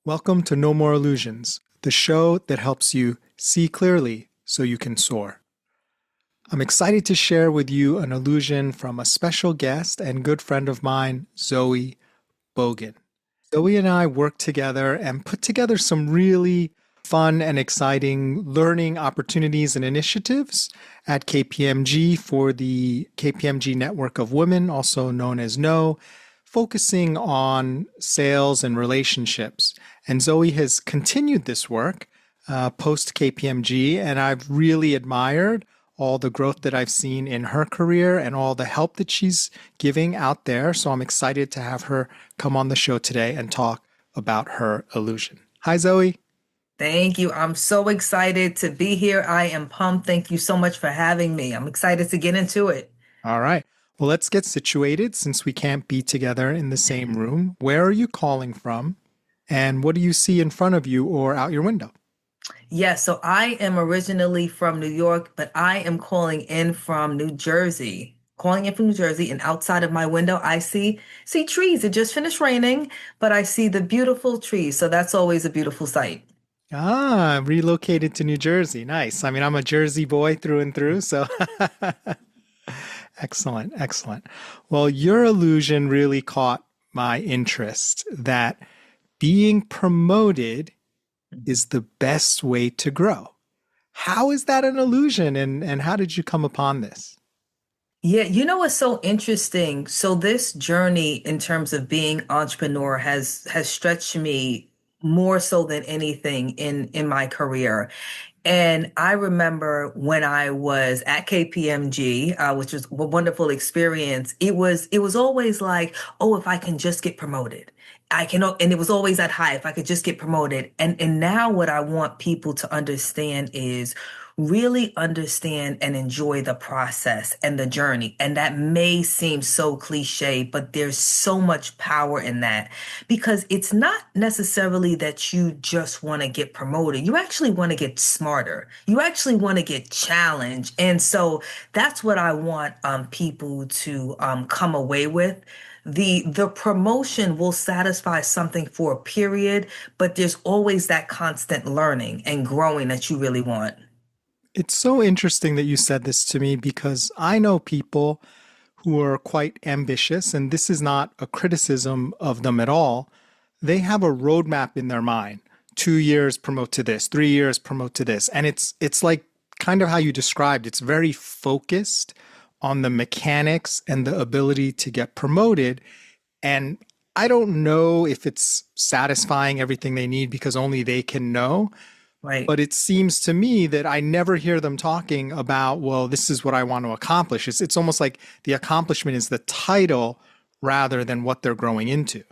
Welcome to No More Illusions, the show that helps you see clearly so you can soar. I'm excited to share with you an illusion from a special guest and good friend of mine, Zoe Bogan. Zoe and I worked together and put together some really fun and exciting learning opportunities and initiatives at KPMG for the KPMG Network of Women, also known as KNOW, focusing on sales and relationships. And Zoe has continued this work post KPMG, and I've really admired all the growth that I've seen in her career and all the help that she's giving out there. So I'm excited to have her come on the show today and talk about her illusion. Hi, Zoe. Thank you. I'm so excited to be here. I am pumped. Thank you so much for having me. I'm excited to get into it. All right. Well, let's get situated since we can't be together in the same room. Where are you calling from? And what do you see in front of you or out your window? Yes, so I am originally from New York, but I am calling in from New Jersey. Calling in from New Jersey, and outside of my window, I see trees. It just finished raining, but I see the beautiful trees. So that's always a beautiful sight. Ah, relocated to New Jersey. Nice. I mean, I'm a Jersey boy through and through, so excellent, excellent. Well, your illusion really caught my interest that being promoted is the best way to grow. How is that an illusion and how did you come upon this? Yeah, you know what's so interesting? So this journey in terms of being entrepreneur has stretched me more so than anything in my career. And I remember when I was at KPMG, which was a wonderful experience. It was always like, oh, if I can just get promoted, I can. And it was always that high. If I could just get promoted. And now what I want people to understand is really understand and enjoy the process and the journey. And that may seem so cliche, but there's so much power in that because it's not necessarily that you just want to get promoted. You actually want to get smarter. You actually want to get challenged. And so that's what I want people to come away with. The promotion will satisfy something for a period, but there's always that constant learning and growing that you really want. It's so interesting that you said this to me because I know people who are quite ambitious, and this is not a criticism of them at all. They have a roadmap in their mind. 2 years promote to this, 3 years promote to this. And it's like kind of how you described. It's very focused on the mechanics and the ability to get promoted. And I don't know if it's satisfying everything they need because only they can know. Right. But it seems to me that I never hear them talking about, well, this is what I want to accomplish. It's almost like the accomplishment is the title rather than what they're growing into.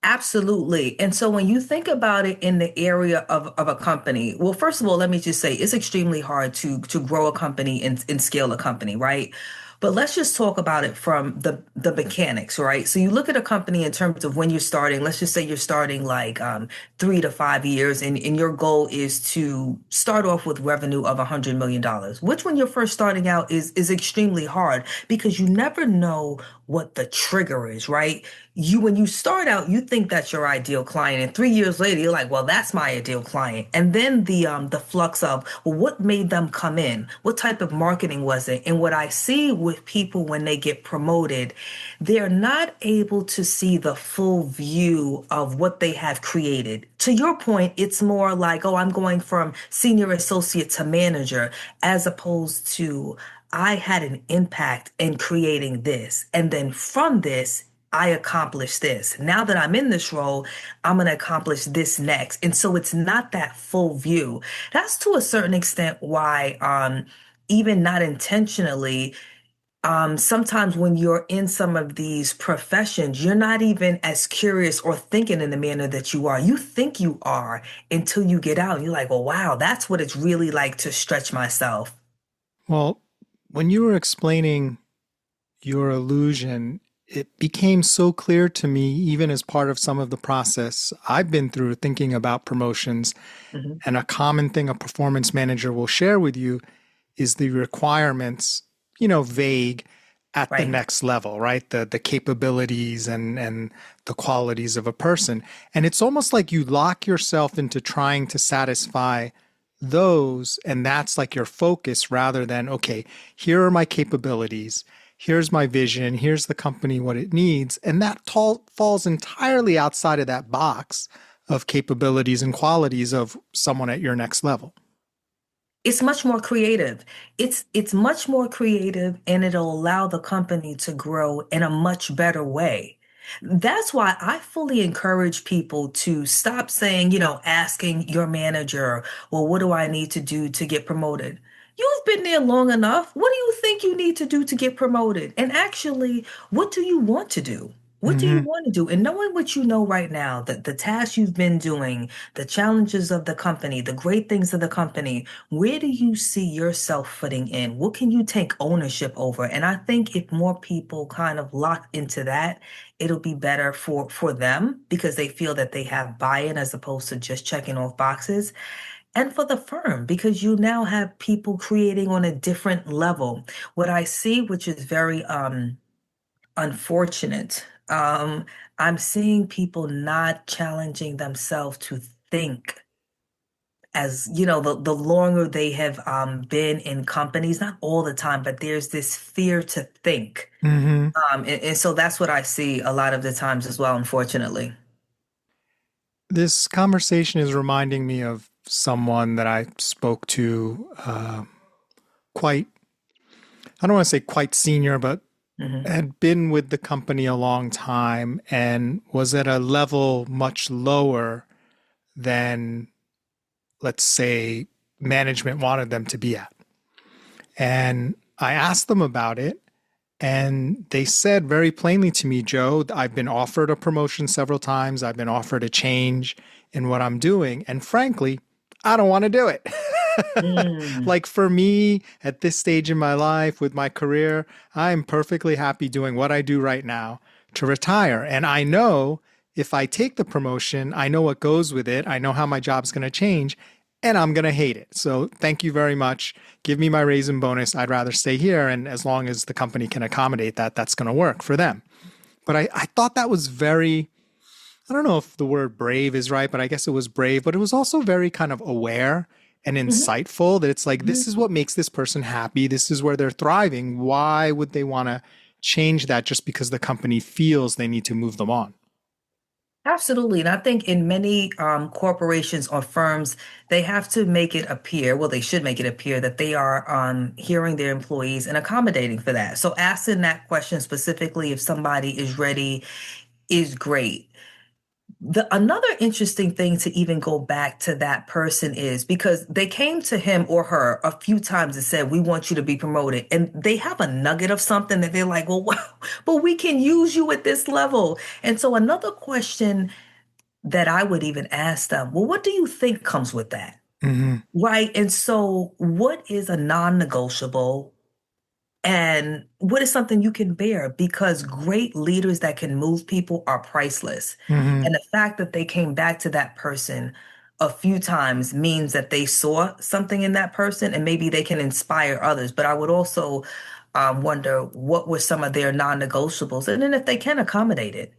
Absolutely. And so when you think about it in the area of a company, well, first of all, let me just say it's extremely hard to grow a company and scale a company, right? But let's just talk about it from the mechanics, right? So you look at a company in terms of when you're starting, let's just say you're starting like 3 to 5 years, and your goal is to start off with revenue of $100 million, which when you're first starting out is extremely hard because you never know what the trigger is, right? When you start out, you think that's your ideal client, and 3 years later, you're like, well, that's my ideal client. And then the flux of, well, what made them come in? What type of marketing was it? And what I see with people when they get promoted, they're not able to see the full view of what they have created. To your point, it's more like, oh, I'm going from senior associate to manager, as opposed to I had an impact in creating this. And then from this, I accomplished this. Now that I'm in this role, I'm going to accomplish this next. And so it's not that full view. That's to a certain extent why, even not intentionally, sometimes when you're in some of these professions, you're not even as curious or thinking in the manner that you are. You think you are until you get out and you're like, well, wow, that's what it's really like to stretch myself. Well, when you were explaining your illusion, it became so clear to me, even as part of some of the process I've been through thinking about promotions. Mhm. And a common thing a performance manager will share with you is the requirements, vague. at the Right. next level, right? The capabilities and the qualities of a person. And it's almost like you lock yourself into trying to satisfy those, and that's like your focus rather than, okay, here are my capabilities, here's my vision, here's the company what it needs, and that falls entirely outside of that box of capabilities and qualities of someone at your next level. It's much more creative. It's much more creative and it'll allow the company to grow in a much better way. That's why I fully encourage people to stop saying, asking your manager, well, what do I need to do to get promoted? You've been there long enough. What do you think you need to do to get promoted? And actually, what do you want to do? What do you Mm-hmm. want to do? And knowing what you know right now, that the tasks you've been doing, the challenges of the company, the great things of the company, where do you see yourself fitting in? What can you take ownership over? And I think if more people kind of lock into that, it'll be better for them because they feel that they have buy-in as opposed to just checking off boxes. And for the firm, because you now have people creating on a different level. What I see, which is very unfortunate, I'm seeing people not challenging themselves to think as the longer they have been in companies, not all the time, but there's this fear to think. Mm-hmm. And so that's what I see a lot of the times as well, unfortunately. This conversation is reminding me of someone that I spoke to, quite, I don't want to say quite senior, but Hmm. had been with the company a long time and was at a level much lower than, let's say, management wanted them to be at. And I asked them about it, and they said very plainly to me, Joe, I've been offered a promotion several times. I've been offered a change in what I'm doing. And frankly, I don't want to do it. Mm. Like for me, at this stage in my life with my career, I'm perfectly happy doing what I do right now to retire. And I know if I take the promotion, I know what goes with it. I know how my job's going to change and I'm going to hate it. So thank you very much. Give me my raise and bonus. I'd rather stay here. And as long as the company can accommodate that, that's going to work for them. But I thought that was very, I don't know if the word brave is right, but I guess it was brave, but it was also very kind of aware and Mhm. insightful that it's like, this Mhm. is what makes this person happy. This is where they're thriving. Why would they want to change that just because the company feels they need to move them on? Absolutely. And I think in many corporations or firms, they have to make it appear, well, they should make it appear that they are hearing their employees and accommodating for that. So asking that question specifically if somebody is ready is great. Another interesting thing to even go back to that person is because they came to him or her a few times and said, we want you to be promoted. And they have a nugget of something that they're like, well, wow, but we can use you at this level. And so another question that I would even ask them, well, what do you think comes with that? Mm-hmm. Right. And so what is a non-negotiable and what is something you can bear? Because great leaders that can move people are priceless. Mm-hmm. And the fact that they came back to that person a few times means that they saw something in that person and maybe they can inspire others. But I would also wonder what were some of their non-negotiables, and then if they can accommodate it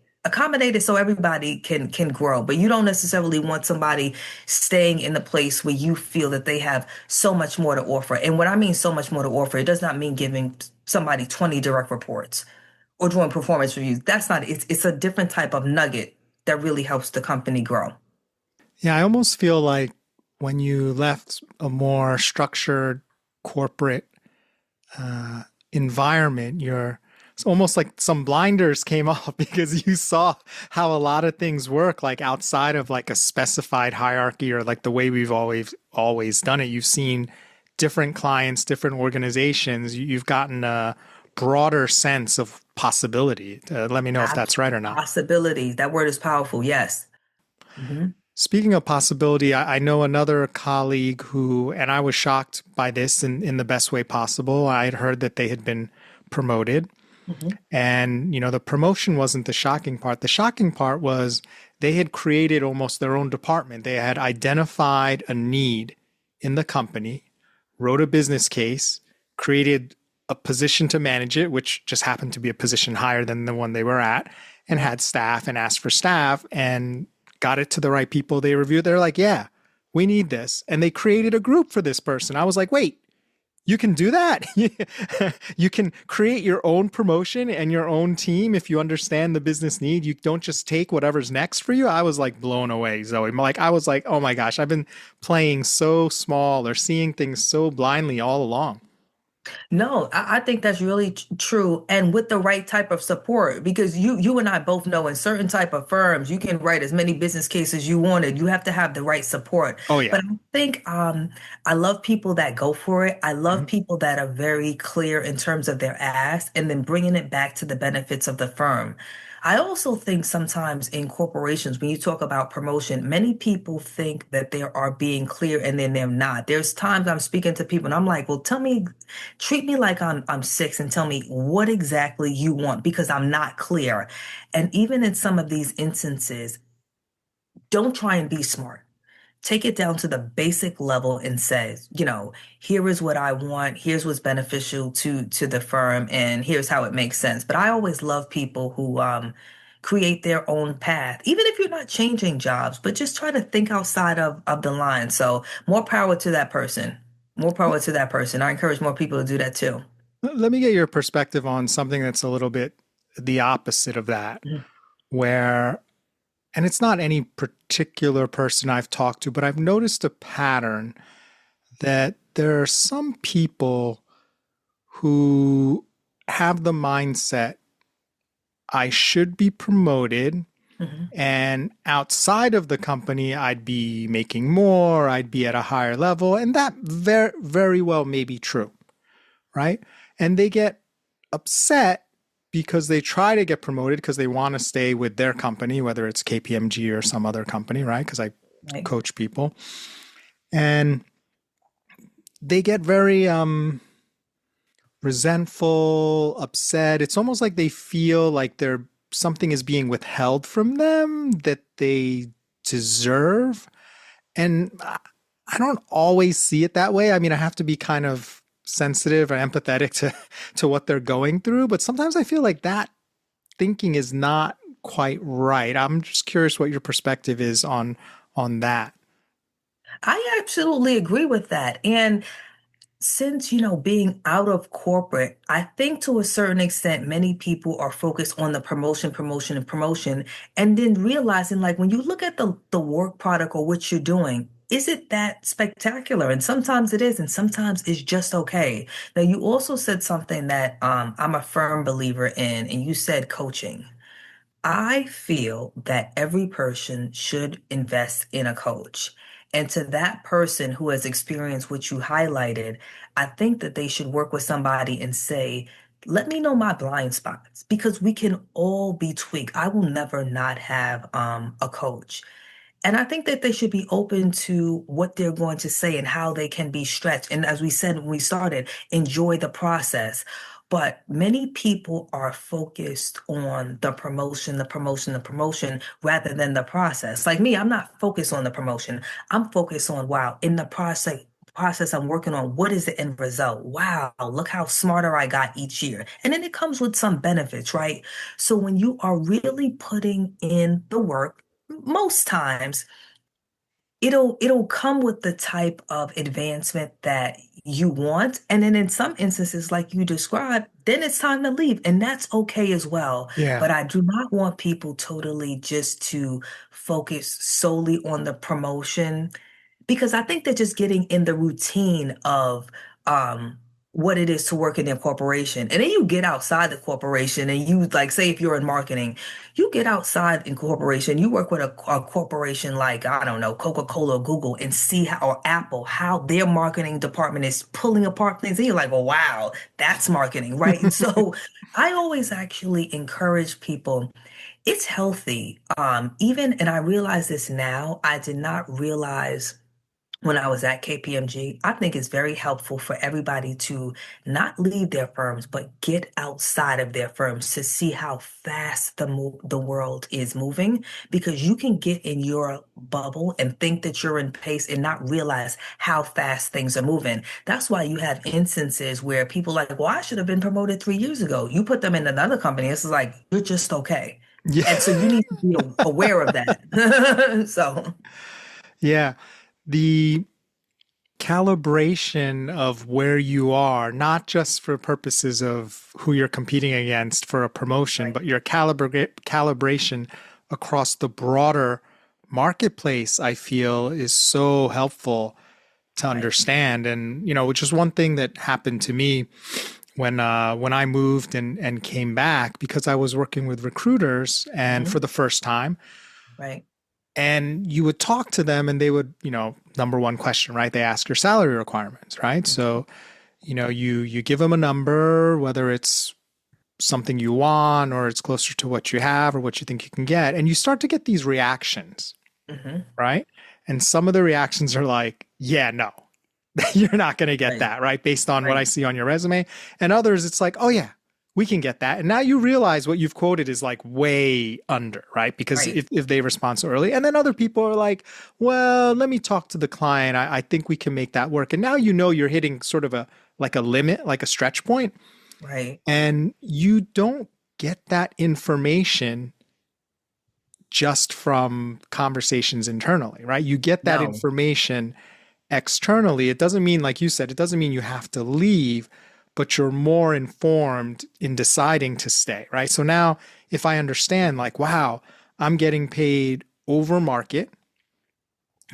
so everybody can grow. But you don't necessarily want somebody staying in the place where you feel that they have so much more to offer. And when I mean so much more to offer, it does not mean giving somebody 20 direct reports or doing performance reviews. That's not, it's a different type of nugget that really helps the company grow. Yeah, I almost feel like when you left a more structured corporate uh, environment, it's almost like some blinders came off because you saw how a lot of things work, like outside of like a specified hierarchy or like the way we've always done it. You've seen different clients, different organizations. You've gotten a broader sense of possibility. Let me know if that's right or not. Possibilities. That word is powerful. Yes. Hmm. Speaking of possibility, I know another colleague who, and I was shocked by this in the best way possible. I had heard that they had been promoted. Hmm. And, the promotion wasn't the shocking part. The shocking part was they had created almost their own department. They had identified a need in the company, wrote a business case, created a position to manage it, which just happened to be a position higher than the one they were at, and Right. had staff and asked for staff and got it to the right people they reviewed. They're like, yeah, we need this. And they created a group for this person. I was like, wait, you can do that. You can create your own promotion and your own team if you understand the business need. You don't just take whatever's next for you. I was like blown away, Zoe. Like I was like, oh my gosh, I've been playing so small or seeing things so blindly all along. No, I think that's really true, and with the right type of support, because you and I both know in certain type of firms, you can write as many business cases you wanted. You have to have the right support. Oh But yeah. I think I love people that go for it. I love Mhm. people that are very clear in terms of their ask and then bringing it back to the benefits of the firm. I also think sometimes in corporations, when you talk about promotion, many people think that they are being clear and then they're not. There's times I'm speaking to people and I'm like, well, tell me, treat me like I'm six and tell me what exactly you want because I'm not clear. And even in some of these instances, don't try and be smart. Take it down to the basic level and says, here is what I want, here's what's beneficial to the firm, and here's how it makes sense. But I always love people who create their own path, even if you're not changing jobs, but just try to think outside of the line. So more power to that person. More power to that person. I encourage more people to do that too. Let me get your perspective on something that's a little bit the opposite of that, Mhm. where, and it's not any particular person I've talked to, but I've noticed a pattern that there are some people who have the mindset, I should be promoted. Mhm. And outside of the company, I'd be making more, I'd be at a higher level. And that very well may be true, right? And they get upset because they try to get promoted because they want to stay with their company, whether it's KPMG or some other company, right? Because I Right. coach people. And they get very resentful, upset. It's almost like they feel like they're something is being withheld from them that they deserve. And I don't always see it that way. I mean, I have to be kind of sensitive or empathetic to what they're going through, but sometimes I feel like that thinking is not quite right. I'm just curious what your perspective is on that. I absolutely agree with that. And since, being out of corporate, I think to a certain extent, many people are focused on the promotion, promotion, and promotion, and then realizing like when you look at the work product or what you're doing, is it that spectacular? And sometimes it is, and sometimes it's just okay. Now, you also said something that I'm a firm believer in, and you said coaching. I feel that every person should invest in a coach. And to that person who has experienced what you highlighted, I think that they should work with somebody and say, let me know my blind spots because we can all be tweaked. I will never not have a coach. And I think that they should be open to what they're going to say and how they can be stretched. And as we said when we started, enjoy the process. But many people are focused on the promotion, the promotion, the promotion rather than the process. Like me, I'm not focused on the promotion. I'm focused on, wow, in the process I'm working on, what is the end result? Wow, look how smarter I got each year. And then it comes with some benefits, right? So when you are really putting in the work, most times it'll come with the type of advancement that you want. And then in some instances, like you described, then it's time to leave. And that's okay as well. Yeah. But I do not want people totally just to focus solely on the promotion because I think they're just getting in the routine of um what it is to work in a corporation. And then you get outside the corporation and you like say if you're in marketing, you get outside in corporation, you work with a corporation like, I don't know, Coca-Cola or Google and see how or Apple, how their marketing department is pulling apart things. And you're like, well, wow, that's marketing, right? And so I always actually encourage people it's healthy. Even, and I realize this now, I did not realize when I was at KPMG, I think it's very helpful for everybody to not leave their firms, but get outside of their firms to see how fast the world is moving. Because you can get in your bubble and think that you're in pace and not realize how fast things are moving. That's why you have instances where people are like, well, I should have been promoted 3 years ago. You put them in another company, it's like, you're just okay. Yeah. And so you need to be aware of that. So, Yeah. The calibration of where you are, not just for purposes of who you're competing against for a promotion, right, but your calibration across the broader marketplace, I feel is so helpful to right. understand. And, which is one thing that happened to me when I moved and came back because I was working with recruiters and Hmm. for the first time. Right. And you would talk to them and they would, number one question, right? They ask your salary requirements, right? Mhm. So, you give them a number, whether it's something you want or it's closer to what you have or what you think you can get. And you start to get these reactions, Hmm. right? And some of the reactions are like, yeah, no, you're not going to get Right. that, right? Based on what I Right. see on your resume. And others, it's like, oh, yeah, we can get that. And now you realize what you've quoted is like way under, right? Because Right. if they respond so early, and then other people are like, well, let me talk to the client. I think we can make that work. And now you're hitting sort of a limit, like a stretch point, Right. and you don't get that information just from conversations internally, right? You get that No. information externally. It doesn't mean, like you said, it doesn't mean you have to leave, but you're more informed in deciding to stay, right? So now if I understand, like, wow, I'm getting paid over market,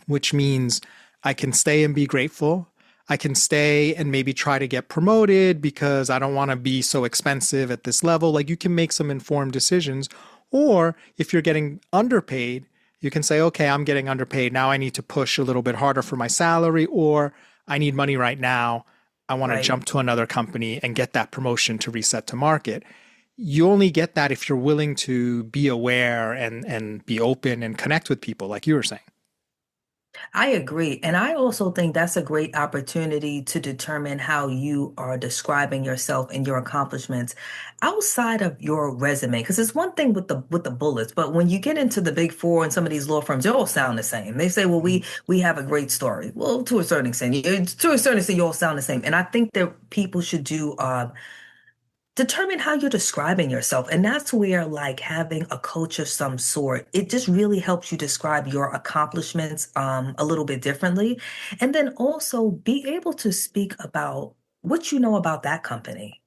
which means I can stay and be grateful. I can stay and maybe try to get promoted because I don't want to be so expensive at this level. Like you can make some informed decisions. Or if you're getting underpaid, you can say, okay, I'm getting underpaid. Now I need to push a little bit harder for my salary, or I need money right now. I want to Right. jump to another company and get that promotion to reset to market. You only get that if you're willing to be aware and be open and connect with people, like you were saying. I agree. And I also think that's a great opportunity to determine how you are describing yourself and your accomplishments outside of your resume. Because it's one thing with the bullets, but when you get into the big four and some of these law firms, they all sound the same. They say, well, we have a great story. Well, to a certain extent, to a certain extent, you all sound the same. And I think that people should do determine how you're describing yourself. And that's where, like, having a coach of some sort, it just really helps you describe your accomplishments a little bit differently. And then also be able to speak about what you know about that company,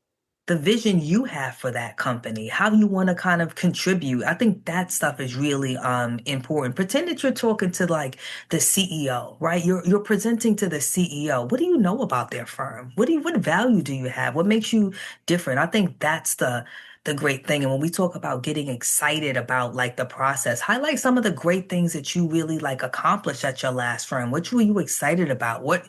the vision you have for that company, how you want to kind of contribute. I think that stuff is really important. Pretend that you're talking to like the CEO, right? You're presenting to the CEO. What do you know about their firm? What value do you have? What makes you different? I think that's the great thing. And when we talk about getting excited about like the process, highlight some of the great things that you really like accomplished at your last firm. What were you excited about? What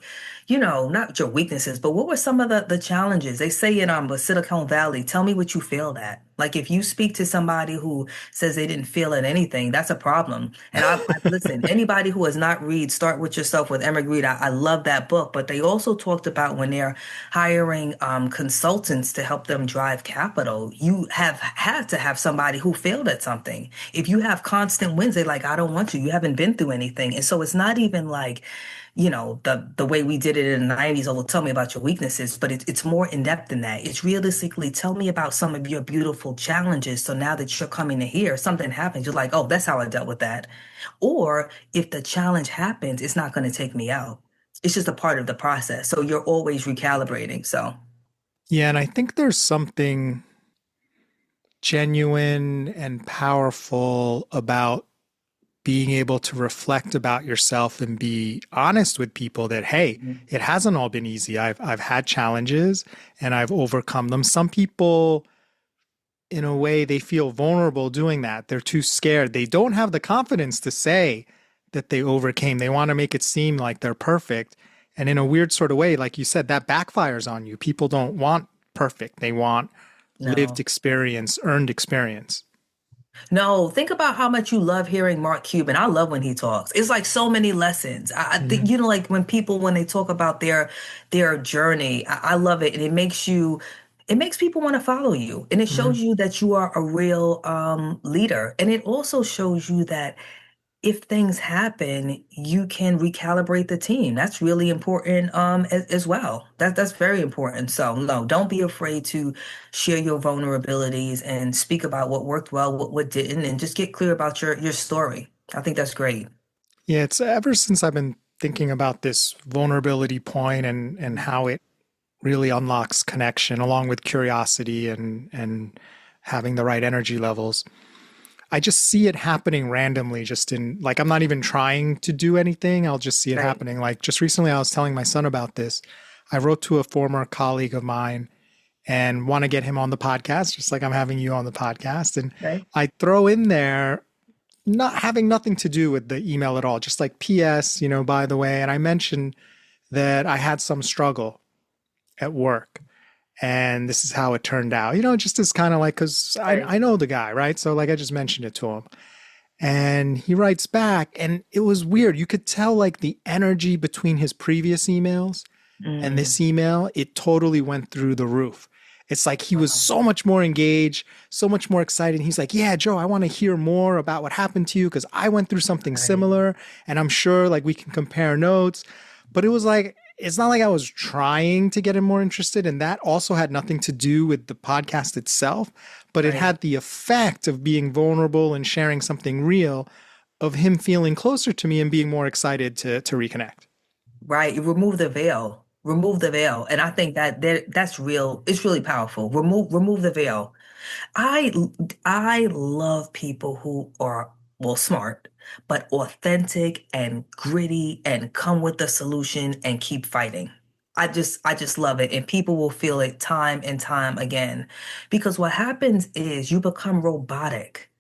not your weaknesses, but what were some of the challenges? They say in the Silicon Valley, tell me what you failed at. Like if you speak to somebody who says they didn't fail at anything, that's a problem. And I listen, anybody who has not read Start With Yourself with Emma Grede, I love that book. But they also talked about when they're hiring consultants to help them drive capital, you have had to have somebody who failed at something. If you have constant wins, they're like, I don't want you. You haven't been through anything. And so it's not even like the way we did it in the 90s, oh, well, tell me about your weaknesses, but it's more in depth than that. It's realistically, tell me about some of your beautiful challenges. So now that you're coming to here, something happens, you're like, oh, that's how I dealt with that. Or if the challenge happens, it's not going to take me out. It's just a part of the process. So you're always recalibrating. So, Yeah, and I think there's something genuine and powerful about being able to reflect about yourself and be honest with people that, hey, mhm, it hasn't all been easy. I've had challenges and I've overcome them. Some people, in a way, they feel vulnerable doing that. They're too scared. They don't have the confidence to say that they overcame. They want to make it seem like they're perfect. And in a weird sort of way, like you said, that backfires on you. People don't want perfect. They want lived no. experience, earned experience. No, think about how much you love hearing Mark Cuban. I love when he talks. It's like so many lessons. I think, Mhm. like when people, when they talk about their journey, I love it. And it makes people want to follow you. And it Mhm. shows you that you are a real leader. And it also shows you that if things happen, you can recalibrate the team. That's really important as well. That's very important. So no, don't be afraid to share your vulnerabilities and speak about what worked well, what didn't, and just get clear about your story. I think that's great. Yeah, it's ever since I've been thinking about this vulnerability point and how it really unlocks connection along with curiosity and having the right energy levels. I just see it happening randomly, just in like, I'm not even trying to do anything. I'll just see it Right. happening. Like, just recently, I was telling my son about this. I wrote to a former colleague of mine and want to get him on the podcast, just like I'm having you on the podcast. And Right. I throw in there, not having nothing to do with the email at all, just like PS, by the way. And I mentioned that I had some struggle at work and this is how it turned out. Just as kind of like, because Right. I know the guy, right? So, like, I just mentioned it to him. And he writes back, and it was weird. You could tell, like, the energy between his previous emails and Mm, this email, it totally went through the roof. It's like he was wow. so much more engaged, so much more excited. He's like, "Yeah, Joe, I want to hear more about what happened to you because I went through something Right. similar, and I'm sure like we can compare notes." But it was like, it's not like I was trying to get him more interested, and that also had nothing to do with the podcast itself, but it Right. had the effect of being vulnerable and sharing something real, of him feeling closer to me and being more excited to reconnect. Right. You remove the veil. Remove the veil. And I think that's real. It's really powerful. Remove the veil. I I love people who are, well, smart, but authentic and gritty and come with the solution and keep fighting. I just love it. And people will feel it time and time again. Because what happens is you become robotic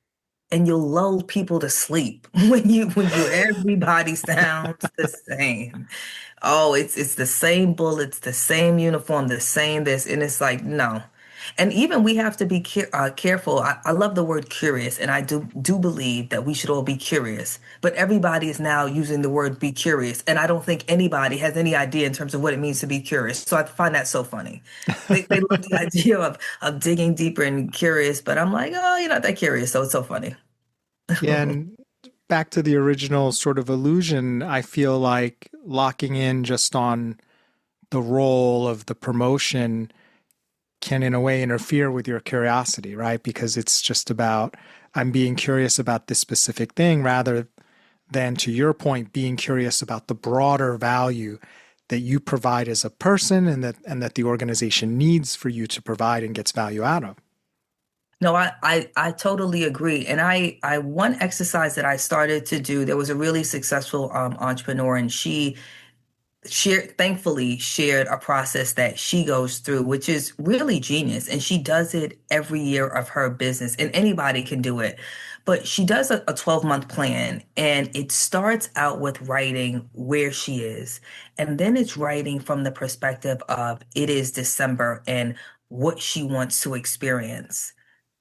and you'll lull people to sleep when you everybody sounds the same. Oh, it's the same bullets, the same uniform, the same this, and it's like no. And even we have to be careful. I love the word curious, and I do believe that we should all be curious. But everybody is now using the word be curious, and I don't think anybody has any idea in terms of what it means to be curious. So I find that so funny. They love the idea of digging deeper and curious, but I'm like, oh, you're not that curious, so it's so funny. Yeah, and back to the original sort of illusion, I feel like locking in just on the role of the promotion can, in a way, interfere with your curiosity, right? Because it's just about, I'm being curious about this specific thing rather than, to your point, being curious about the broader value that you provide as a person and that the organization needs for you to provide and gets value out of. No, I totally agree. And I one exercise that I started to do, there was a really successful entrepreneur, and she thankfully shared a process that she goes through, which is really genius. And she does it every year of her business, and anybody can do it. But she does a 12-month plan, and it starts out with writing where she is. And then it's writing from the perspective of it is December and what she wants to experience.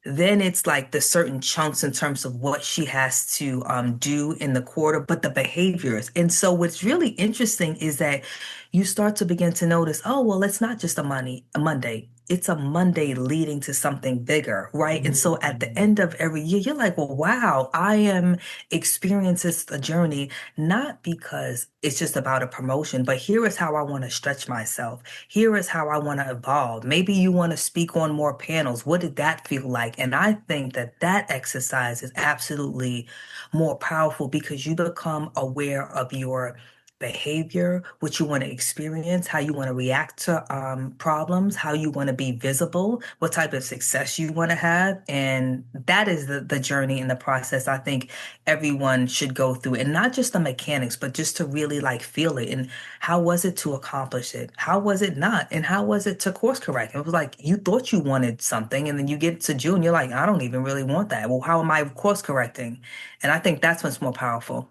Then it's like the certain chunks in terms of what she has to do in the quarter, but the behaviors. And so what's really interesting is that you start to begin to notice, oh, well, it's not just a Monday. It's a Monday leading to something bigger, right? And so at the end of every year, you're like, well, wow, I am experiencing this a journey, not because it's just about a promotion, but here is how I want to stretch myself. Here is how I want to evolve. Maybe you want to speak on more panels. What did that feel like? And I think that that exercise is absolutely more powerful because you become aware of your behavior, what you want to experience, how you want to react to problems, how you want to be visible, what type of success you want to have. And that is the journey and the process I think everyone should go through. And not just the mechanics, but just to really like feel it. And how was it to accomplish it? How was it not? And how was it to course correct? It was like you thought you wanted something, and then you get to June, you're like, I don't even really want that. Well, how am I course correcting? And I think that's what's more powerful.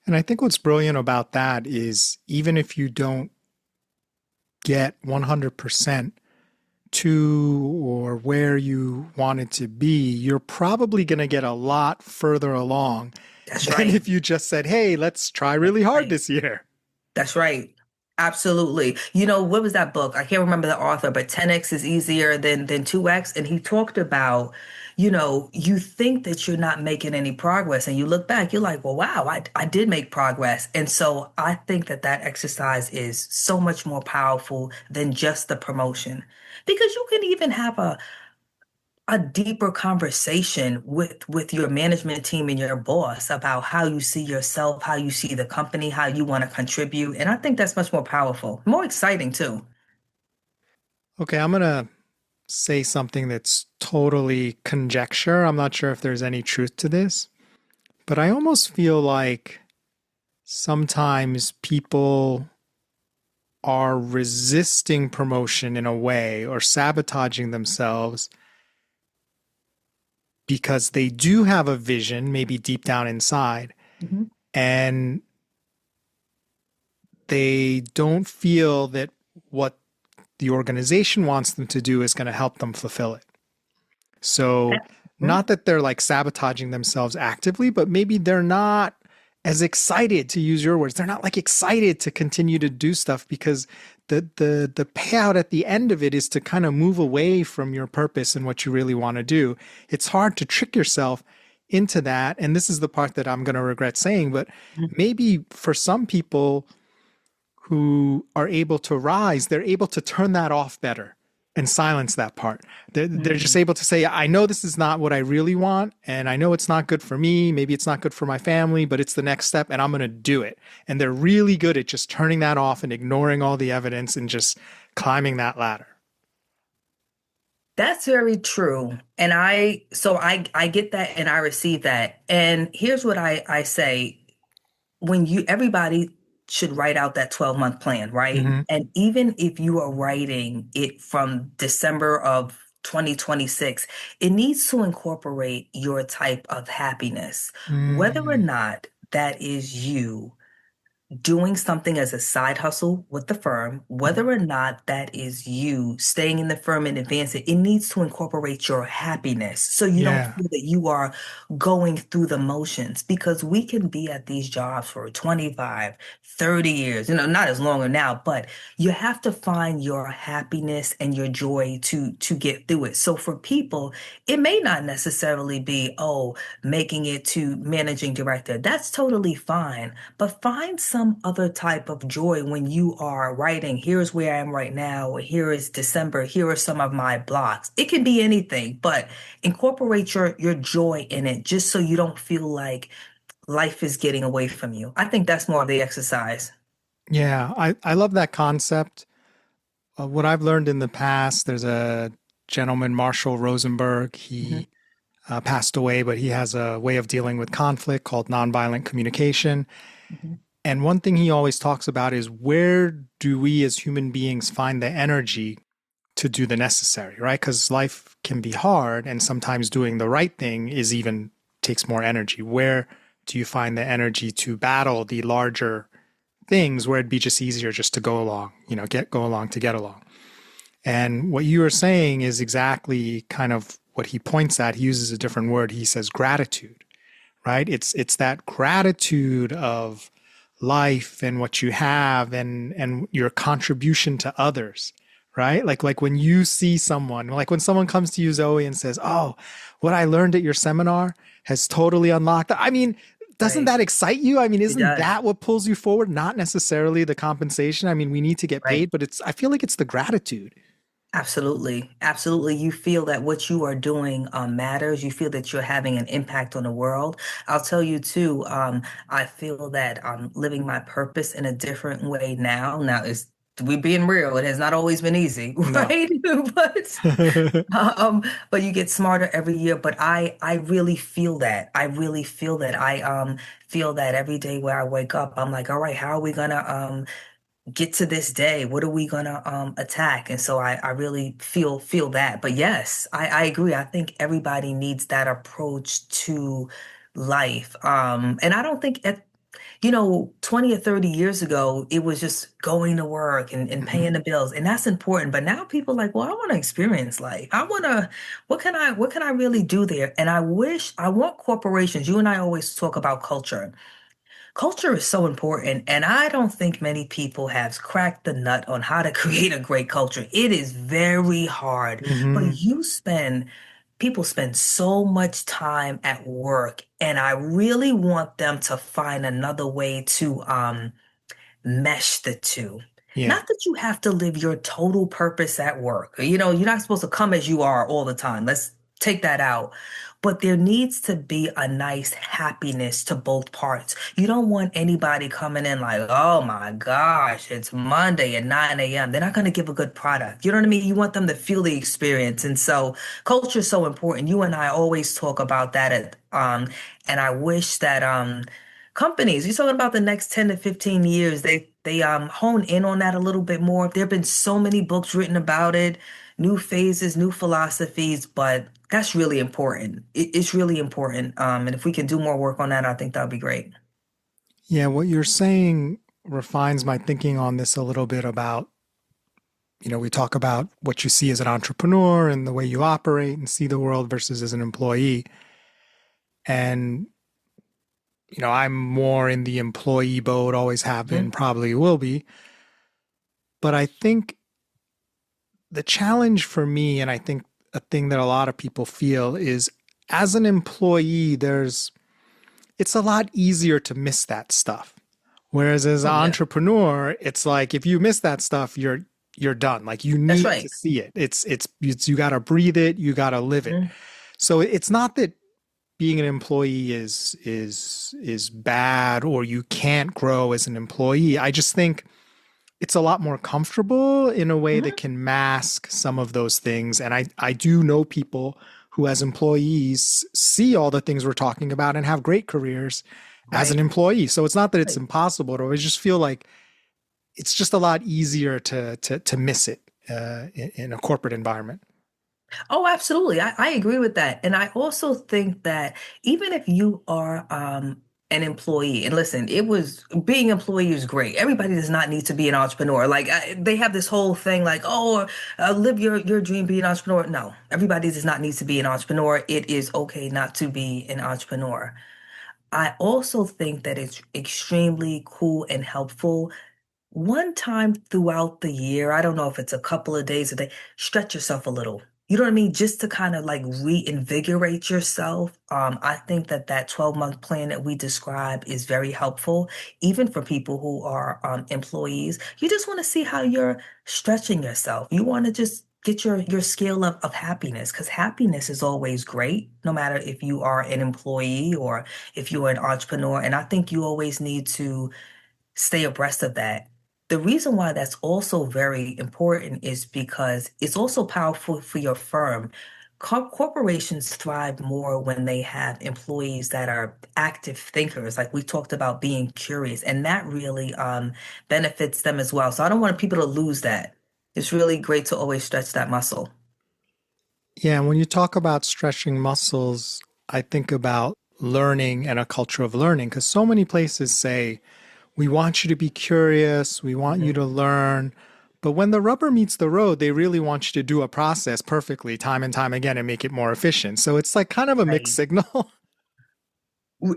And I think what's brilliant about that is, even if you don't get 100% to or where you wanted to be, you're probably going to get a lot further along That's than right. if you just said, hey, let's try That's really hard right. this year. That's right. Absolutely. You know, what was that book? I can't remember the author, but 10x is easier than 2x. And he talked about, you think that you're not making any progress and you look back, you're like, well, wow, I did make progress. And so I think that that exercise is so much more powerful than just the promotion because you can even have a deeper conversation with your management team and your boss about how you see yourself, how you see the company, how you want to contribute. And I think that's much more powerful, more exciting too. Okay, I'm going to say something that's totally conjecture. I'm not sure if there's any truth to this, but I almost feel like sometimes people are resisting promotion in a way or sabotaging themselves because they do have a vision, maybe deep down inside, Mhm. and they don't feel that what the organization wants them to do is going to help them fulfill it. So, Mhm. not that they're like sabotaging themselves actively, but maybe they're not as excited, to use your words. They're not like excited to continue to do stuff because the payout at the end of it is to kind of move away from your purpose and what you really want to do. It's hard to trick yourself into that. And this is the part that I'm going to regret saying, but maybe for some people who are able to rise, they're able to turn that off better and silence that part. They're just Mhm. able to say, I know this is not what I really want. And I know it's not good for me. Maybe it's not good for my family, but it's the next step and I'm going to do it. And they're really good at just turning that off and ignoring all the evidence and just climbing that ladder. That's very true. And I get that and I receive that. And here's what I say. When you everybody should write out that 12-month plan, right? Mm-hmm. And even if you are writing it from December of 2026, it needs to incorporate your type of happiness, whether or Mm, not that is you doing something as a side hustle with the firm, whether or not that is you staying in the firm and advancing, it needs to incorporate your happiness so you don't yeah. feel that you are going through the motions because we can be at these jobs for 25, 30 years, not as longer now, but you have to find your happiness and your joy to get through it. So for people, it may not necessarily be, oh, making it to managing director. That's totally fine. But find some other type of joy when you are writing, here's where I am right now, or here is December, here are some of my blocks. It can be anything, but incorporate your joy in it just so you don't feel like life is getting away from you. I think that's more of the exercise. Yeah. I love that concept. What I've learned in the past, there's a gentleman, Marshall Rosenberg. Mhm. He passed away, but he has a way of dealing with conflict called nonviolent communication. Mhm. And one thing he always talks about is where do we as human beings find the energy to do the necessary, right? Because life can be hard, and sometimes doing the right thing is even takes more energy. Where do you find the energy to battle the larger things where it'd be just easier just to go along, go along to get along? And what you are saying is exactly kind of what he points at. He uses a different word. He says gratitude, right? It's that gratitude of life and what you have and your contribution to others, right? Like when you see someone, like when someone comes to you, Zoe, and says, "Oh, what I learned at your seminar has totally unlocked." I mean, doesn't Right. that excite you? I mean, It isn't does. that what pulls you forward? Not necessarily the compensation. I mean, we need to get Right. paid, but I feel like it's the gratitude. Absolutely. Absolutely. You feel that what you are doing matters. You feel that you're having an impact on the world. I'll tell you too, I feel that I'm living my purpose in a different way now. Now, is we being real, it has not always been easy, No. right? But um, but you get smarter every year. But I really feel that. I really feel that. I feel that every day where I wake up, I'm like, all right, how are we gonna get to this day? What are we gonna attack? And so I really feel that. But yes, I agree. I think everybody needs that approach to life. And I don't think 20 or 30 years ago, it was just going to work and Mhm. paying the bills. And that's important. But now people are like, well, I want to experience life. What can I really do there? And I want corporations. You and I always talk about culture. Culture is so important, and I don't think many people have cracked the nut on how to create a great culture. It is very hard, but Mhm. people spend so much time at work, and I really want them to find another way to mesh the two. Yeah. Not that you have to live your total purpose at work. You're not supposed to come as you are all the time. Let's take that out. But there needs to be a nice happiness to both parts. You don't want anybody coming in like, oh my gosh, it's Monday at 9 a.m. They're not going to give a good product. You know what I mean? You want them to feel the experience. And so culture is so important. You and I always talk about that and I wish that companies, you're talking about the next 10 to 15 years, they hone in on that a little bit more. There have been so many books written about it, new phases, new philosophies, but that's really important. It's really important. And if we can do more work on that, I think that would be great. Yeah, what you're saying refines my thinking on this a little bit about, we talk about what you see as an entrepreneur and the way you operate and see the world versus as an employee. And, I'm more in the employee boat, always have been, Mhm. probably will be. But I think the challenge for me, and I think a thing that a lot of people feel is as an employee, it's a lot easier to miss that stuff. Whereas as an Oh, yeah, entrepreneur, it's like if you miss that stuff, you're done. Like you that's need to right. see it. It's you got to breathe it, you got to live it. Mhm. So it's not that being an employee is bad or you can't grow as an employee. I just think it's a lot more comfortable in a way that Mhm. can mask some of those things. And I do know people who, as employees, see all the things we're talking about and have great careers as an Right. employee. So it's not that it's Right. impossible, but I just feel like it's just a lot easier to miss it in a corporate environment. Oh, absolutely. I agree with that. And I also think that even if you are an employee, and listen, being employee is great. Everybody does not need to be an entrepreneur. Like they have this whole thing like, oh, live your dream, be an entrepreneur. No, everybody does not need to be an entrepreneur. It is okay not to be an entrepreneur. I also think that it's extremely cool and helpful one time throughout the year, I don't know if it's a couple of days a day, stretch yourself a little. You know what I mean? Just to kind of like reinvigorate yourself. I think that that 12-month plan that we describe is very helpful, even for people who are employees. You just want to see how you're stretching yourself. You want to just get your scale of happiness because happiness is always great, no matter if you are an employee or if you're an entrepreneur. And I think you always need to stay abreast of that. The reason why that's also very important is because it's also powerful for your firm. Corporations thrive more when they have employees that are active thinkers, like we talked about being curious, and that really benefits them as well. So I don't want people to lose that. It's really great to always stretch that muscle. Yeah, when you talk about stretching muscles, I think about learning and a culture of learning because so many places say, we want you to be curious, we want you Mhm. to learn. But when the rubber meets the road, they really want you to do a process perfectly time and time again and make it more efficient. So it's like kind of a mixed Right. signal.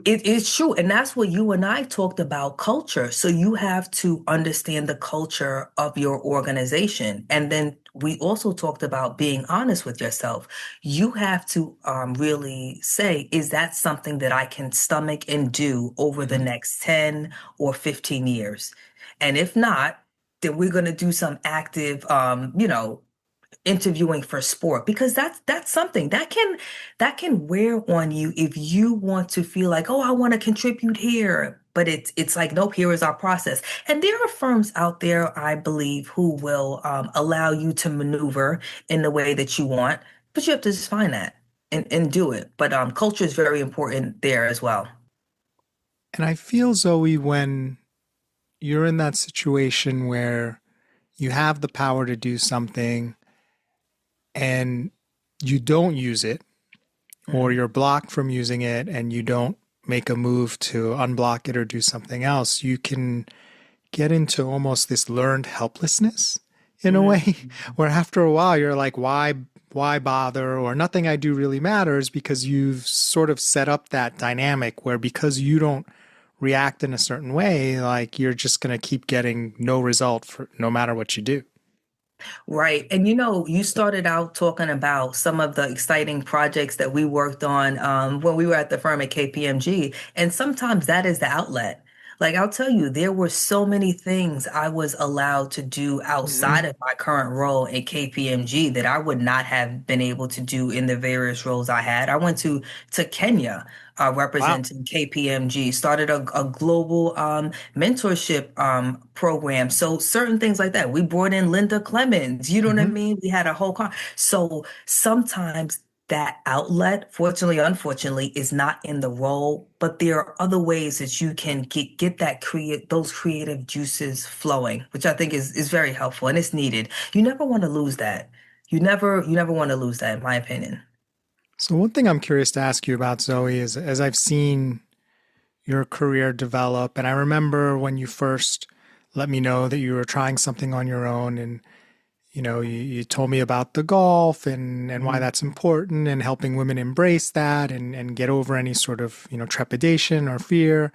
It is true. And that's what you and I talked about culture. So you have to understand the culture of your organization. And then we also talked about being honest with yourself. You have to really say, is that something that I can stomach and do over the Mhm. next 10 or 15 years? And if not, then we're going to do some active, interviewing for sport because that's something that can wear on you if you want to feel like, oh, I want to contribute here, but it's like, nope, here is our process. And there are firms out there, I believe, who will allow you to maneuver in the way that you want, but you have to just find that and do it. But culture is very important there as well. And I feel, Zoe, when you're in that situation where you have the power to do something and you don't use it, or Mhm. you're blocked from using it and you don't make a move to unblock it or do something else, you can get into almost this learned helplessness in a way, Mhm. where after a while you're like, why bother, or nothing I do really matters, because you've sort of set up that dynamic where, because you don't react in a certain way, like you're just going to keep getting no result for no matter what you do. Right. And you started out talking about some of the exciting projects that we worked on when we were at the firm at KPMG. And sometimes that is the outlet. Like I'll tell you, there were so many things I was allowed to do outside Hmm. of my current role at KPMG that I would not have been able to do in the various roles I had. I went to Kenya Wow. representing KPMG, started a global mentorship program. So certain things like that. We brought in Linda Clemens. You know what I Hmm. mean? We had a whole so sometimes that outlet, fortunately, unfortunately, is not in the role, but there are other ways that you can get that create those creative juices flowing, which I think is very helpful and it's needed. You never want to lose that. You never want to lose that, in my opinion. So one thing I'm curious to ask you about, Zoe, is as I've seen your career develop, and I remember when you first let me know that you were trying something on your own, and you told me about the golf and why Mhm. that's important, and helping women embrace that and get over any sort of trepidation or fear.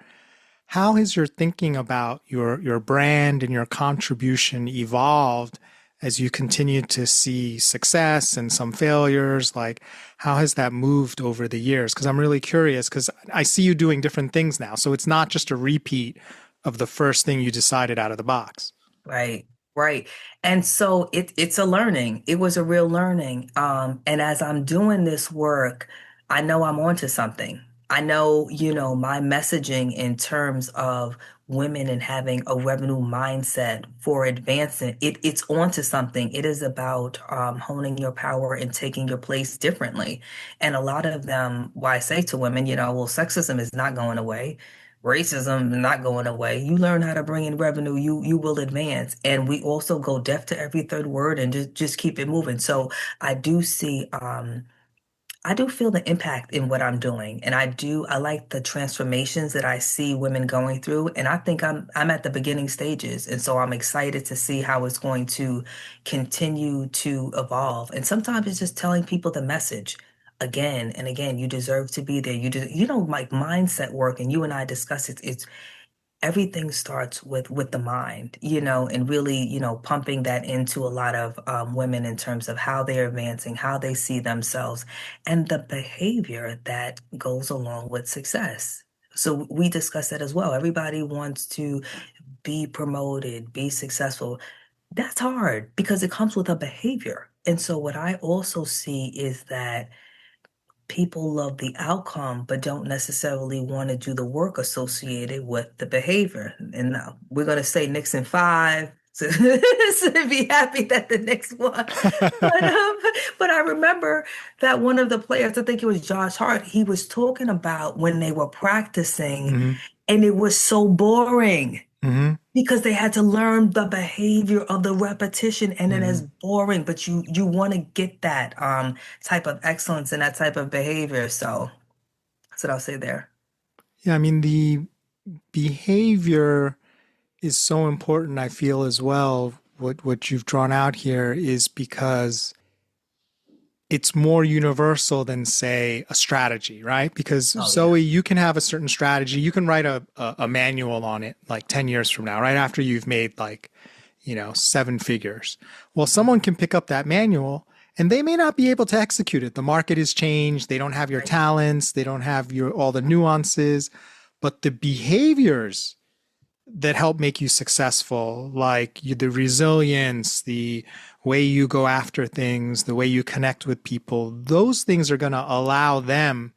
How has your thinking about your brand and your contribution evolved as you continue to see success and some failures? Like, how has that moved over the years? Because I'm really curious, because I see you doing different things now. So it's not just a repeat of the first thing you decided out of the box. Right, right. And so it's a learning. It was a real learning. And as I'm doing this work, I know I'm onto something. I know, my messaging in terms of women and having a revenue mindset for advancement, it's onto something. It is about honing your power and taking your place differently. And a lot of them, why I say to women, well, sexism is not going away. Racism is not going away. You learn how to bring in revenue, you will advance. And we also go deaf to every third word and just keep it moving. So I do see I do feel the impact in what I'm doing. And I like the transformations that I see women going through. And I think I'm at the beginning stages. And so I'm excited to see how it's going to continue to evolve. And sometimes it's just telling people the message again and again. You deserve to be there. Like mindset work, and you and I discuss it. It's everything starts with the mind, and really, pumping that into a lot of women in terms of how they're advancing, how they see themselves, and the behavior that goes along with success. So we discuss that as well. Everybody wants to be promoted, be successful. That's hard because it comes with a behavior. And so what I also see is that people love the outcome, but don't necessarily want to do the work associated with the behavior. And we're going to say Nixon five. So, so be happy that the next one. But, um, but I remember that one of the players, I think it was Josh Hart, he was talking about when they were practicing Hmm. and it was so boring Hmm. because they had to learn the behavior of the repetition and it is Hmm. boring, but you want to get that type of excellence and that type of behavior. So that's what I'll say there. Yeah, I mean, the behavior is so important, I feel, as well. What you've drawn out here is because it's more universal than, say, a strategy, right? Because Oh yeah. Zoe, you can have a certain strategy, you can write a manual on it like 10 years from now, right after you've made like, seven figures. Well, someone can pick up that manual and they may not be able to execute it. The market has changed. They don't have your Right. talents. They don't have your all the nuances, but the behaviors that help make you successful, like the resilience, the way you go after things, the way you connect with people, those things are going to allow them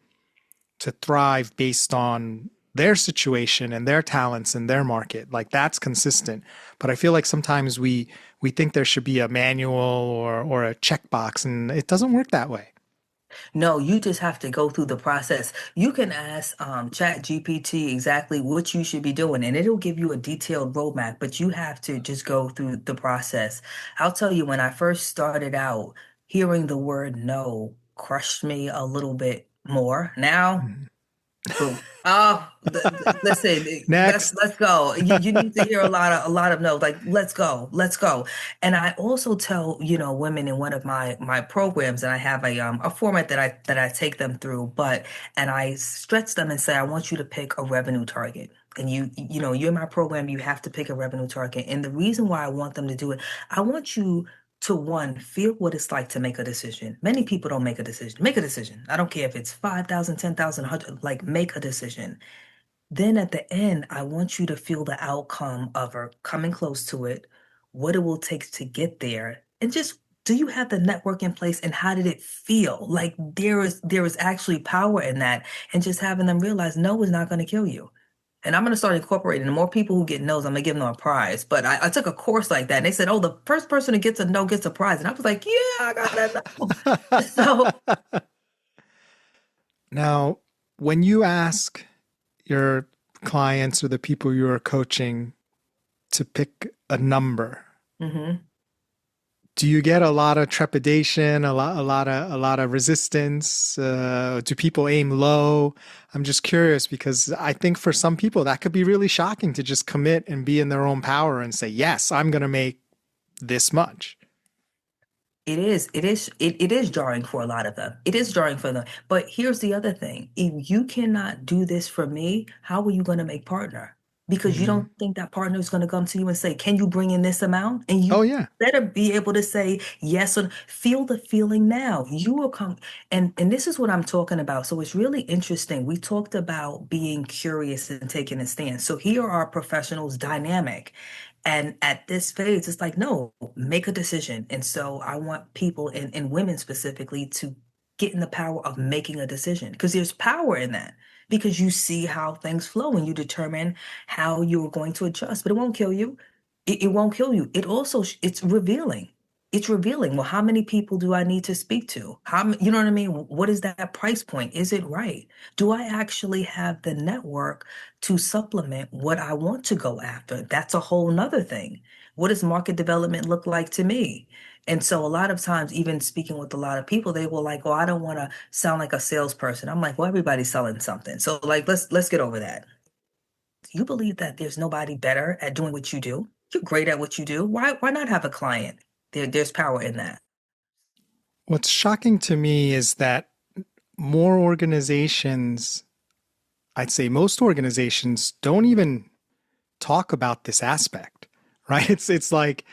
to thrive based on their situation and their talents and their market. Like that's consistent. But I feel like sometimes we think there should be a manual or a checkbox, and it doesn't work that way. No, you just have to go through the process. You can ask Chat GPT exactly what you should be doing, and it'll give you a detailed roadmap, but you have to just go through the process. I'll tell you, when I first started out, hearing the word no crushed me a little bit more. Now, Mhm. Boom. Oh, listen, Next. let's go. You need to hear a lot of no's. Like, let's go, let's go. And I also tell, women in one of my programs, and I have a format that I take them through, and I stretch them and say, I want you to pick a revenue target. And you're in my program, you have to pick a revenue target. And the reason why I want them to do it, I want you to one, feel what it's like to make a decision. Many people don't make a decision. Make a decision. I don't care if it's 5,000, 10,000, 100, like make a decision. Then at the end, I want you to feel the outcome of her coming close to it, what it will take to get there, and just do you have the network in place and how did it feel? Like there is actually power in that, and just having them realize no is not going to kill you. And I'm going to start incorporating the more people who get no's, I'm going to give them a prize. But I took a course like that and they said, oh, the first person who gets a no gets a prize. And I was like, yeah, I got that no. So Now, when you ask your clients or the people you are coaching to pick a number, mhm. do you get a lot of trepidation, a lot of resistance? Do people aim low? I'm just curious because I think for some people that could be really shocking to just commit and be in their own power and say, yes, I'm going to make this much. It is jarring for a lot of them. It is jarring for them. But here's the other thing. If you cannot do this for me, how are you going to make partner? Because you Hmm. don't think that partner is going to come to you and say, can you bring in this amount? And Oh, you yeah. better be able to say yes or feel the feeling now. You will come and this is what I'm talking about. So it's really interesting. We talked about being curious and taking a stand. So here are professionals dynamic. And at this phase, it's like, no, make a decision. And so I want people and women specifically to get in the power of making a decision because there's power in that because you see how things flow and you determine how you're going to adjust, but it won't kill you. It won't kill you. It also, it's revealing. It's revealing. Well, how many people do I need to speak to? You know what I mean? What is that price point? Is it right? Do I actually have the network to supplement what I want to go after? That's a whole nother thing. What does market development look like to me? And so a lot of times, even speaking with a lot of people, they will like, "Oh, I don't want to sound like a salesperson." I'm like, "Well, everybody's selling something. So like let's get over that. You believe that there's nobody better at doing what you do? You're great at what you do. Why not have a client? There's power in that. What's shocking to me is that more organizations, I'd say most organizations, don't even talk about this aspect, right? It's like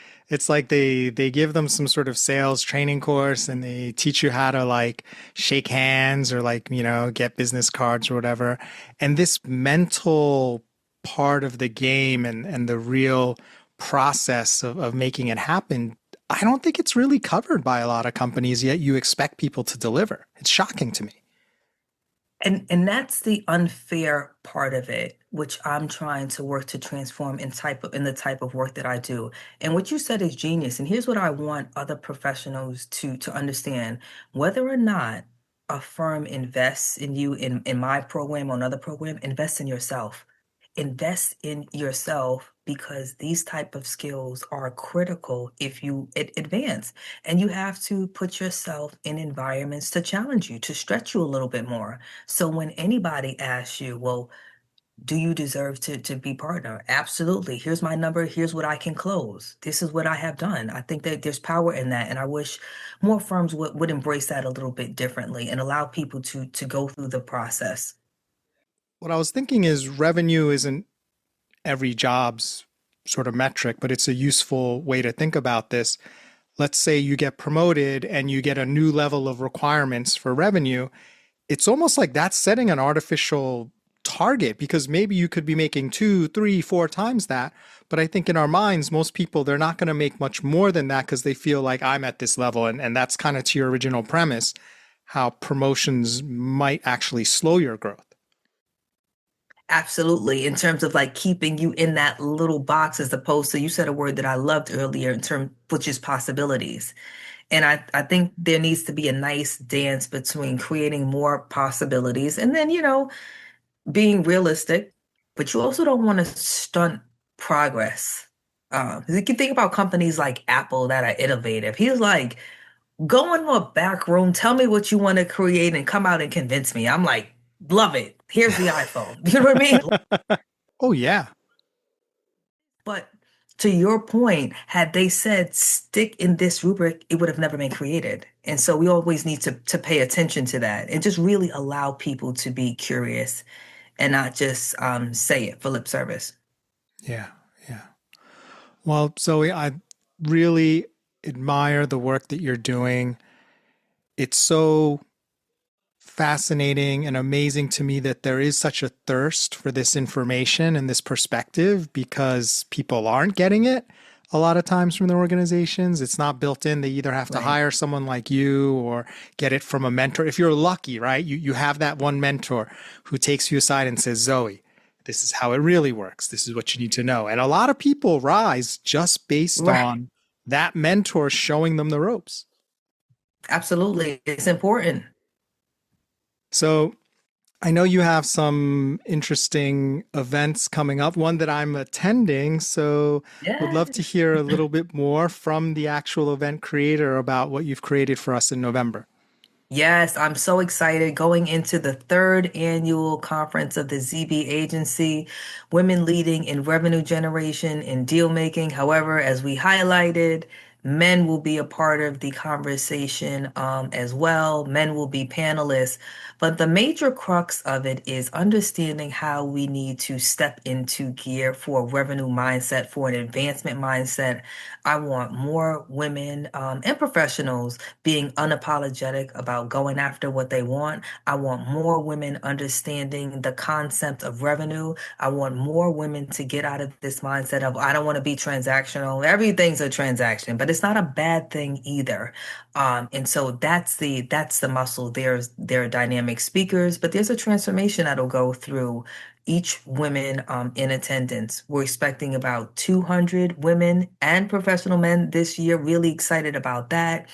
they give them some sort of sales training course and they teach you how to like shake hands or like, get business cards or whatever. And this mental part of the game and the real process of making it happen, I don't think it's really covered by a lot of companies, yet you expect people to deliver. It's shocking to me. And that's the unfair part of it, which I'm trying to work to transform in the type of work that I do. And what you said is genius. And here's what I want other professionals to understand. Whether or not a firm invests in you in my program or another program, invest in yourself. Invest in yourself because these type of skills are critical if you advance. And you have to put yourself in environments to challenge you, to stretch you a little bit more. So when anybody asks you, well, do you deserve to be partner? Absolutely. Here's my number. Here's what I can close. This is what I have done. I think that there's power in that. And I wish more firms would embrace that a little bit differently and allow people to go through the process. What I was thinking is revenue isn't every job's sort of metric, but it's a useful way to think about this. Let's say you get promoted and you get a new level of requirements for revenue. It's almost like that's setting an artificial target because maybe you could be making two, three, four times that. But I think in our minds, most people, they're not going to make much more than that because they feel like I'm at this level. And that's kind of to your original premise, how promotions might actually slow your growth. Absolutely, in terms of like keeping you in that little box as opposed to you said a word that I loved earlier in term which is possibilities. And I think there needs to be a nice dance between creating more possibilities and then, being realistic, but you also don't want to stunt progress. You can think about companies like Apple that are innovative. He's like, go into a back room, tell me what you want to create and come out and convince me. I'm like, love it. Here's the iPhone. You know what I mean? Oh, yeah. But to your point, had they said stick in this rubric, it would have never been created. And so we always need to pay attention to that and just really allow people to be curious and not just say it for lip service. Yeah. Yeah. Well, Zoe, I really admire the work that you're doing. It's so fascinating and amazing to me that there is such a thirst for this information and this perspective because people aren't getting it a lot of times from their organizations. It's not built in. They either have to Right. hire someone like you or get it from a mentor. If you're lucky, right? You have that one mentor who takes you aside and says, Zoe, this is how it really works. This is what you need to know. And a lot of people rise just based Right. on that mentor showing them the ropes. Absolutely. It's important. So I know you have some interesting events coming up, one that I'm attending. So would love to Yes. hear a little bit more from the actual event creator about what you've created for us in November. Yes, I'm so excited going into the third annual conference of the ZB Agency, Women Leading in Revenue Generation and Deal Making. However, as we highlighted, men will be a part of the conversation as well. Men will be panelists. But the major crux of it is understanding how we need to step into gear for a revenue mindset, for an advancement mindset. I want more women and professionals being unapologetic about going after what they want. I want more women understanding the concept of revenue. I want more women to get out of this mindset of I don't want to be transactional. Everything's a transaction, but it's not a bad thing either. And so that's the muscle. There are dynamic speakers, but there's a transformation that'll go through each women in attendance. We're expecting about 200 women and professional men this year. Really excited about that.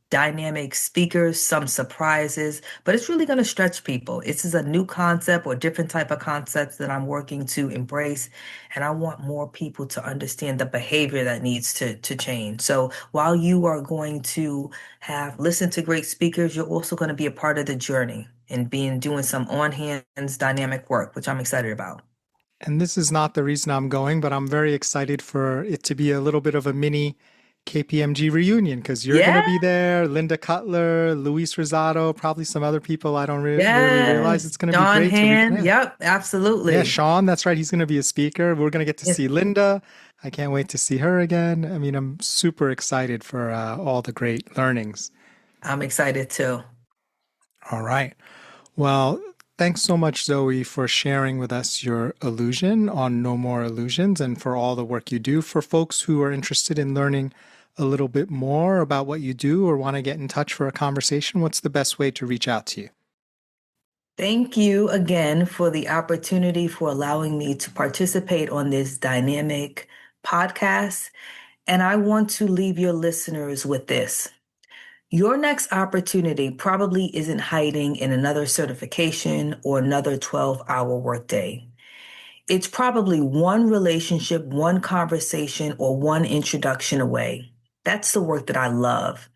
Dynamic speakers, some surprises, but it's really going to stretch people. This is a new concept or different type of concepts that I'm working to embrace. And I want more people to understand the behavior that needs to change. So while you are going to have listen to great speakers, you're also going to be a part of the journey and doing some on hands dynamic work, which I'm excited about. And this is not the reason I'm going, but I'm very excited for it to be a little bit of a mini KPMG reunion because you're going to Yeah, be there, Linda Cutler, Luis Rosado, probably some other people I don't really realize. yes. It's going to be John great to Hand. reconnect. Yep, Yeah, absolutely. Sean, that's right. He's going to be a speaker. We're going to get to Yes, see Linda. I can't wait to see her again. I mean, I'm super excited for all the great learnings. I'm excited too. All right. Well, thanks so much, Zoe, for sharing with us your illusion on No More Illusions and for all the work you do. For folks who are interested in learning a little bit more about what you do or want to get in touch for a conversation, what's the best way to reach out to you? Thank you again for the opportunity for allowing me to participate on this dynamic podcast. And I want to leave your listeners with this. Your next opportunity probably isn't hiding in another certification or another 12-hour workday. It's probably one relationship, one conversation, or one introduction away. That's the work that I love.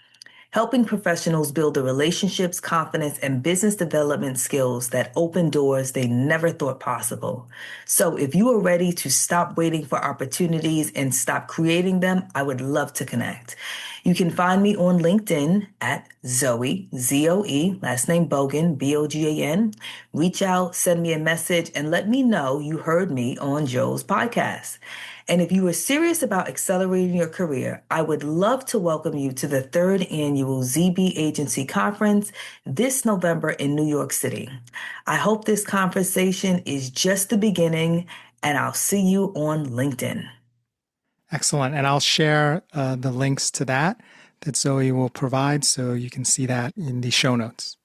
Helping professionals build the relationships, confidence, and business development skills that open doors they never thought possible. So if you are ready to stop waiting for opportunities and stop creating them, I would love to connect. You can find me on LinkedIn at Zoe, Z-O-E, last name Bogan, B-O-G-A-N. Reach out, send me a message, and let me know you heard me on Joe's podcast. And if you are serious about accelerating your career, I would love to welcome you to the third annual ZB Agency Conference this November in New York City. I hope this conversation is just the beginning, and I'll see you on LinkedIn. Excellent. And I'll share the links to that Zoe will provide so you can see that in the show notes.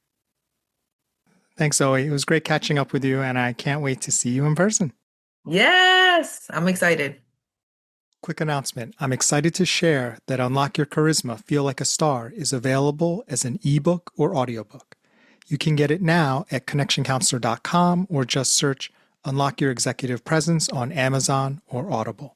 Thanks, Zoe. It was great catching up with you, and I can't wait to see you in person. Yes, I'm excited. Quick announcement. I'm excited to share that Unlock Your Charisma, Feel Like a Star is available as an ebook or audiobook. You can get it now at connectioncounselor.com or just search Unlock Your Executive Presence on Amazon or Audible.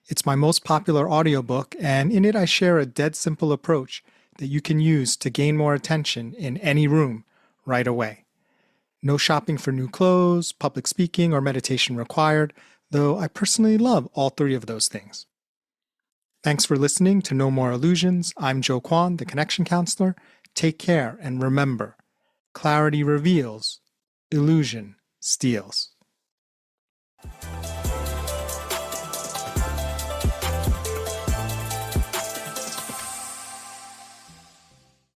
It's my most popular audiobook, and in it I share a dead simple approach that you can use to gain more attention in any room right away. No shopping for new clothes, public speaking, or meditation required, though I personally love all three of those things. Thanks for listening to No More Illusions. I'm Joe Kwon, the Connection Counselor. Take care, and remember, clarity reveals, illusion steals.